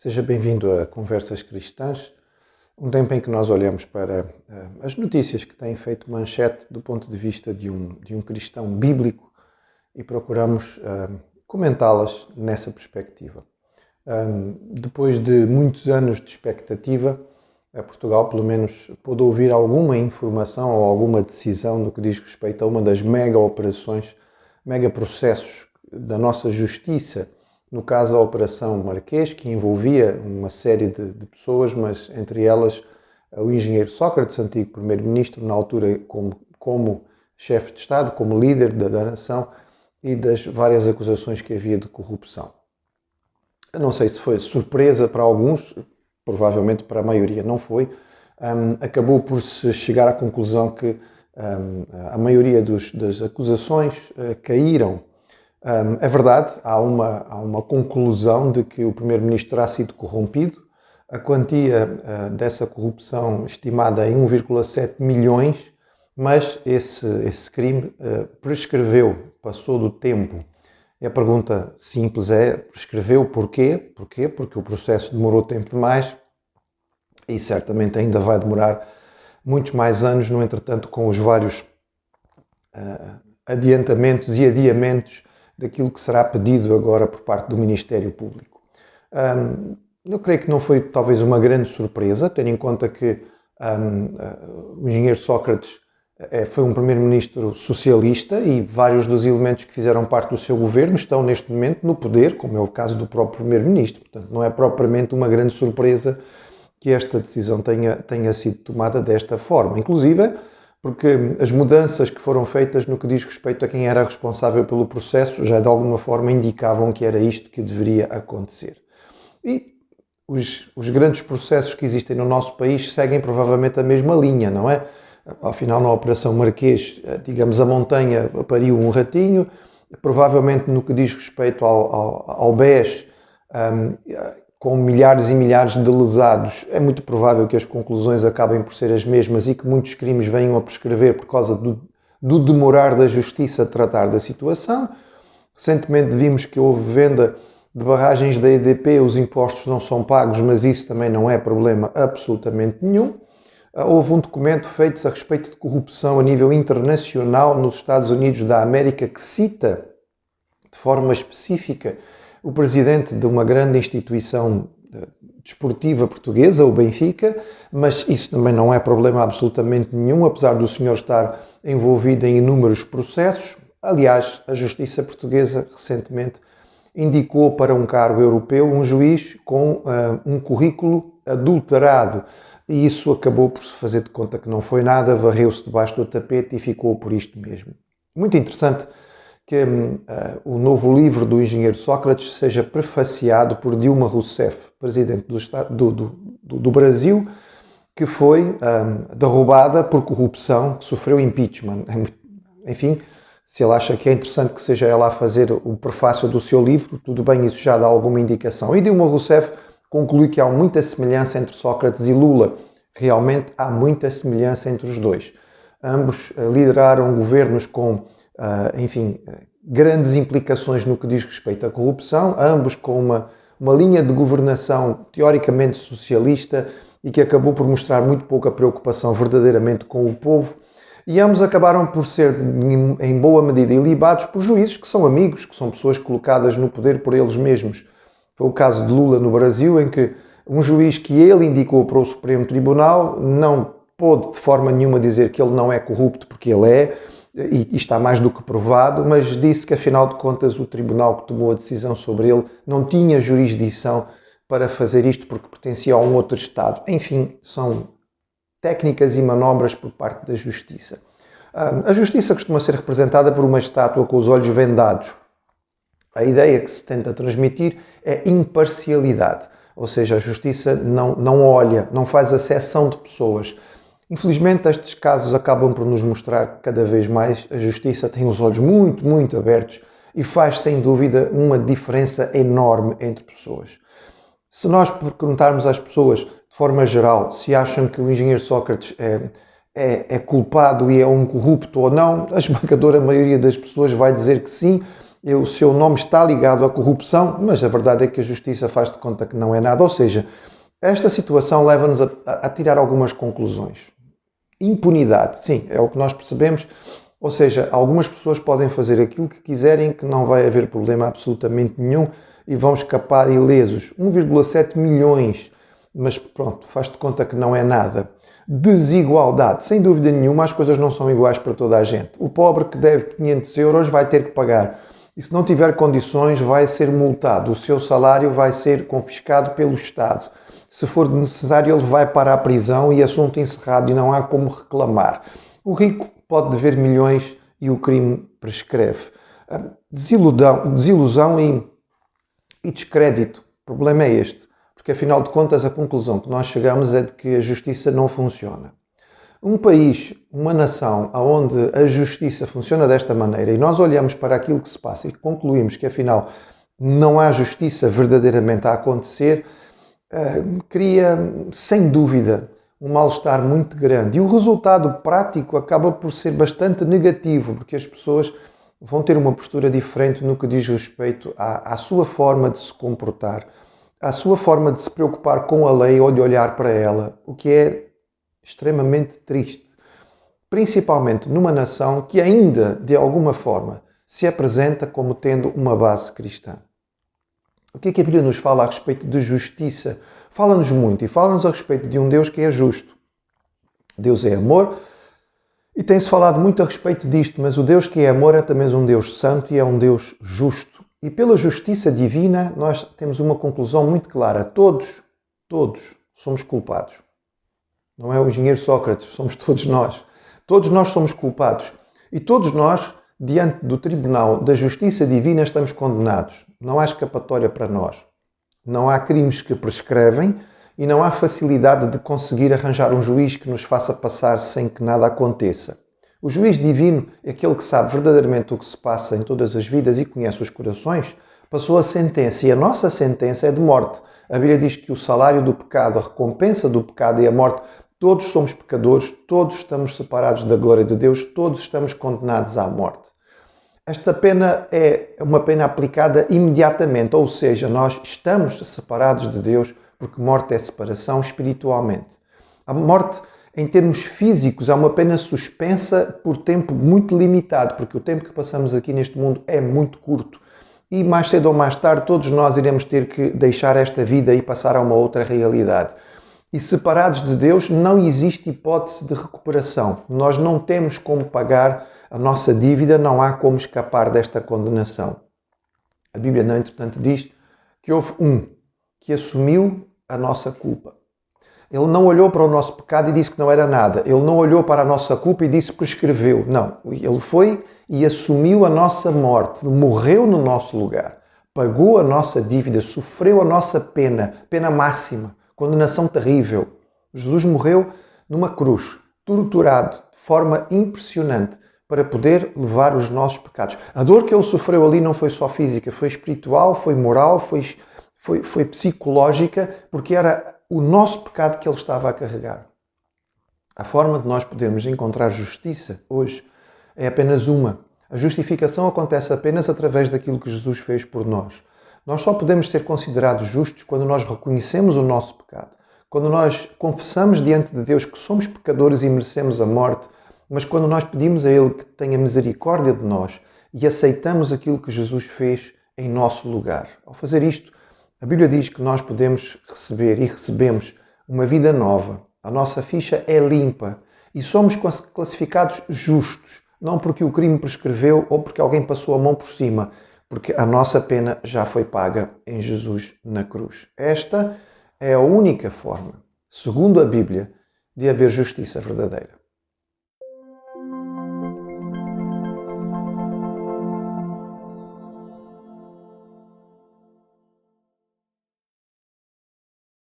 Seja bem-vindo a Conversas Cristãs, um tempo em que nós olhamos para as notícias que têm feito manchete do ponto de vista de um cristão bíblico e procuramos comentá-las nessa perspectiva. Depois de muitos anos de expectativa, Portugal pelo menos pôde ouvir alguma informação ou alguma decisão no que diz respeito a uma das mega operações, mega processos da nossa justiça. No caso, a Operação Marquês, que envolvia uma série de pessoas, mas entre elas o engenheiro Sócrates, antigo primeiro-ministro, na altura como chefe de Estado, como líder da nação, e das várias acusações que havia de corrupção. Eu não sei se foi surpresa para alguns, provavelmente para a maioria não foi. Acabou por se chegar à conclusão que a maioria das acusações caíram. É verdade, há uma conclusão de que o primeiro-ministro terá sido corrompido. A quantia dessa corrupção estimada em 1,7 milhões, mas esse crime prescreveu, passou do tempo. E a pergunta simples é, prescreveu porquê? Porquê? Porque o processo demorou tempo demais e certamente ainda vai demorar muitos mais anos, no entretanto, com os vários adiantamentos e adiamentos daquilo que será pedido agora por parte do Ministério Público. Eu creio que não foi talvez uma grande surpresa, tendo em conta que o engenheiro Sócrates foi um primeiro-ministro socialista e vários dos elementos que fizeram parte do seu governo estão neste momento no poder, como é o caso do próprio primeiro-ministro. Portanto, não é propriamente uma grande surpresa que esta decisão tenha sido tomada desta forma. Inclusive, porque as mudanças que foram feitas no que diz respeito a quem era responsável pelo processo já de alguma forma indicavam que era isto que deveria acontecer. E os grandes processos que existem no nosso país seguem provavelmente a mesma linha, não é? Afinal, na Operação Marquês, digamos, a montanha pariu um ratinho, provavelmente no que diz respeito ao BES, com milhares e milhares de lesados, é muito provável que as conclusões acabem por ser as mesmas e que muitos crimes venham a prescrever por causa do demorar da justiça a tratar da situação. Recentemente vimos que houve venda de barragens da EDP, os impostos não são pagos, mas isso também não é problema absolutamente nenhum. Houve um documento feito a respeito de corrupção a nível internacional nos Estados Unidos da América que cita de forma específica o presidente de uma grande instituição desportiva portuguesa, o Benfica, mas isso também não é problema absolutamente nenhum, apesar do senhor estar envolvido em inúmeros processos. Aliás, a Justiça Portuguesa recentemente indicou para um cargo europeu um juiz com um currículo adulterado e isso acabou por se fazer de conta que não foi nada, varreu-se debaixo do tapete e ficou por isto mesmo. Muito interessante que o novo livro do engenheiro Sócrates seja prefaciado por Dilma Rousseff, presidente do Brasil, que foi derrubada por corrupção, que sofreu impeachment. Enfim, se ele acha que é interessante que seja ela a fazer o prefácio do seu livro, tudo bem, isso já dá alguma indicação. E Dilma Rousseff conclui que há muita semelhança entre Sócrates e Lula. Realmente há muita semelhança entre os dois. Ambos lideraram governos com grandes implicações no que diz respeito à corrupção, ambos com uma linha de governação teoricamente socialista e que acabou por mostrar muito pouca preocupação verdadeiramente com o povo, e ambos acabaram por ser, em boa medida, ilibados por juízes que são amigos, que são pessoas colocadas no poder por eles mesmos. Foi o caso de Lula no Brasil, em que um juiz que ele indicou para o Supremo Tribunal não pôde de forma nenhuma dizer que ele não é corrupto, porque ele é, e está mais do que provado, mas disse que, afinal de contas, o tribunal que tomou a decisão sobre ele não tinha jurisdição para fazer isto porque pertencia a um outro Estado. Enfim, são técnicas e manobras por parte da Justiça. A Justiça costuma ser representada por uma estátua com os olhos vendados. A ideia que se tenta transmitir é imparcialidade, ou seja, a Justiça não olha, não faz acessão de pessoas. Infelizmente, estes casos acabam por nos mostrar que cada vez mais a Justiça tem os olhos muito, muito abertos e faz, sem dúvida, uma diferença enorme entre pessoas. Se nós perguntarmos às pessoas, de forma geral, se acham que o engenheiro Sócrates é culpado e é um corrupto ou não, a esmagadora maioria das pessoas vai dizer que sim, o seu nome está ligado à corrupção, mas a verdade é que a justiça faz de conta que não é nada. Ou seja, esta situação leva-nos a tirar algumas conclusões. Impunidade, sim, é o que nós percebemos. Ou seja, algumas pessoas podem fazer aquilo que quiserem, que não vai haver problema absolutamente nenhum e vão escapar ilesos. 1,7 milhões, mas pronto, faz de conta que não é nada. Desigualdade, sem dúvida nenhuma, as coisas não são iguais para toda a gente. O pobre que deve 500 euros vai ter que pagar. E se não tiver condições, vai ser multado. O seu salário vai ser confiscado pelo Estado. Se for necessário, ele vai para a prisão e assunto encerrado e não há como reclamar. O rico pode dever milhões e o crime prescreve. Desilusão e descrédito. O problema é este. Porque, afinal de contas, a conclusão que nós chegamos é de que a justiça não funciona. Um país, uma nação, onde a justiça funciona desta maneira e nós olhamos para aquilo que se passa e concluímos que, afinal, não há justiça verdadeiramente a acontecer, cria, sem dúvida, um mal-estar muito grande. E o resultado prático acaba por ser bastante negativo, porque as pessoas vão ter uma postura diferente no que diz respeito à sua forma de se comportar, à sua forma de se preocupar com a lei ou de olhar para ela, o que é extremamente triste. Principalmente numa nação que ainda, de alguma forma, se apresenta como tendo uma base cristã. O que é que a Bíblia nos fala a respeito de justiça? Fala-nos muito e fala-nos a respeito de um Deus que é justo. Deus é amor e tem-se falado muito a respeito disto, mas o Deus que é amor é também um Deus santo e é um Deus justo. E pela justiça divina nós temos uma conclusão muito clara. Todos somos culpados. Não é o engenheiro Sócrates, somos todos nós. Todos nós somos culpados. E todos nós, diante do tribunal da justiça divina, estamos condenados. Não há escapatória para nós. Não há crimes que prescrevem e não há facilidade de conseguir arranjar um juiz que nos faça passar sem que nada aconteça. O juiz divino, aquele que sabe verdadeiramente o que se passa em todas as vidas e conhece os corações, passou a sentença e a nossa sentença é de morte. A Bíblia diz que o salário do pecado, a recompensa do pecado e a morte, todos somos pecadores, todos estamos separados da glória de Deus, todos estamos condenados à morte. Esta pena é uma pena aplicada imediatamente, ou seja, nós estamos separados de Deus porque morte é separação espiritualmente. A morte, em termos físicos, é uma pena suspensa por tempo muito limitado, porque o tempo que passamos aqui neste mundo é muito curto. E mais cedo ou mais tarde todos nós iremos ter que deixar esta vida e passar a uma outra realidade. E separados de Deus não existe hipótese de recuperação. Nós não temos como pagar a nossa dívida, não há como escapar desta condenação. A Bíblia, no entretanto, diz que houve um que assumiu a nossa culpa. Ele não olhou para o nosso pecado e disse que não era nada. Ele não olhou para a nossa culpa e disse que prescreveu. Não, ele foi e assumiu a nossa morte. Ele morreu no nosso lugar. Pagou a nossa dívida, sofreu a nossa pena, pena máxima. Condenação terrível. Jesus morreu numa cruz, torturado de forma impressionante para poder levar os nossos pecados. A dor que ele sofreu ali não foi só física, foi espiritual, foi moral, foi psicológica, porque era o nosso pecado que ele estava a carregar. A forma de nós podermos encontrar justiça hoje é apenas uma. A justificação acontece apenas através daquilo que Jesus fez por nós. Nós só podemos ser considerados justos quando nós reconhecemos o nosso pecado, quando nós confessamos diante de Deus que somos pecadores e merecemos a morte, mas quando nós pedimos a Ele que tenha misericórdia de nós e aceitamos aquilo que Jesus fez em nosso lugar. Ao fazer isto, a Bíblia diz que nós podemos receber e recebemos uma vida nova. A nossa ficha é limpa e somos classificados justos, não porque o crime prescreveu ou porque alguém passou a mão por cima, porque a nossa pena já foi paga em Jesus na cruz. Esta é a única forma, segundo a Bíblia, de haver justiça verdadeira.